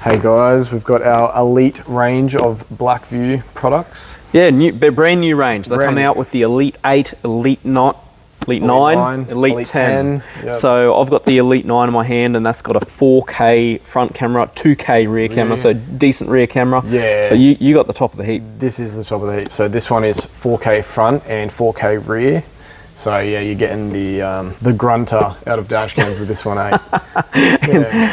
Hey guys, we've got our Elite range of BlackVue products. Yeah, brand new range. They're coming out with the Elite 8, Elite 9, Elite 10. Yep. So I've got the Elite 9 in my hand, and that's got a 4K front camera, 2K rear camera, so decent rear camera. Yeah. But you got the top of the heap. This is the top of the heap. So this one is 4K front and 4K rear. So yeah, you're getting the grunter out of dash cams with this one, eh?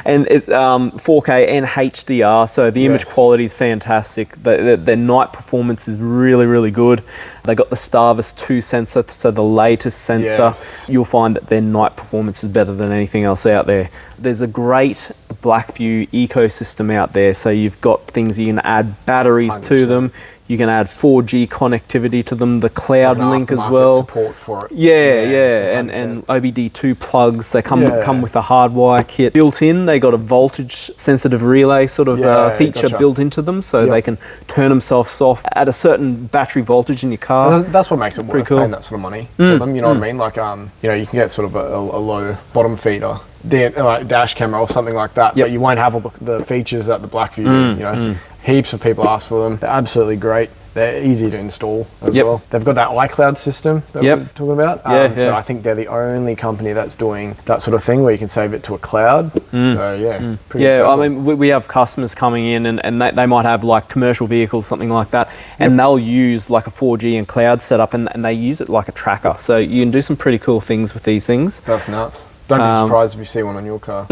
And it's 4K and HDR, so the image quality is fantastic. Their night performance is really, really good. They got the Starvis 2 sensor, so the latest sensor. Yes. You'll find that their night performance is better than anything else out there. There's a great BlackVue ecosystem out there, so you've got things you can add batteries 100%. To them. You can add 4G connectivity to them, the cloud link as well. Support for it. Yeah, and OBD2 plugs. They come with a hardwire kit built in. They got a voltage sensitive relay sort of feature built into them, so they can turn themselves off at a certain battery voltage in your car. That's what makes it worth paying that sort of money for them. You know what I mean? Like you know, you can get sort of a low bottom feeder, like dash camera or something like that, but you won't have all the features that the BlackVue do. You know. Heaps of people ask for them. They're absolutely great. They're easy to install as well. They've got that iCloud system that we're talking about. So I think they're the only company that's doing that sort of thing where you can save it to a cloud. So pretty cool. I mean, we have customers coming in and they might have like commercial vehicles, something like that, and they'll use like a 4G and cloud setup, and they use it like a tracker. So you can do some pretty cool things with these things. That's nuts. Don't be surprised if you see one on your car.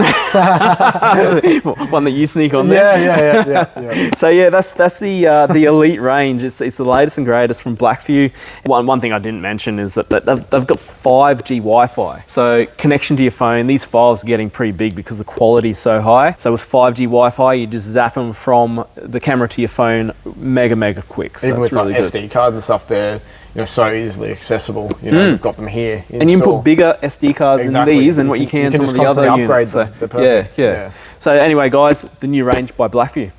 One that you sneak on there. Yeah. So yeah, that's the Elite range. It's the latest and greatest from BlackVue. One thing I didn't mention is that they've got 5G Wi-Fi. So connection to your phone. These files are getting pretty big because the quality is so high. So with 5G Wi-Fi, you just zap them from the camera to your phone, mega quick. So even with really like SD cards and stuff, they're so easily accessible. You know, we've got them here. And you can put bigger SD cards in these than what you can some of the other units. The perfect. So anyway, guys, the new range by BlackVue.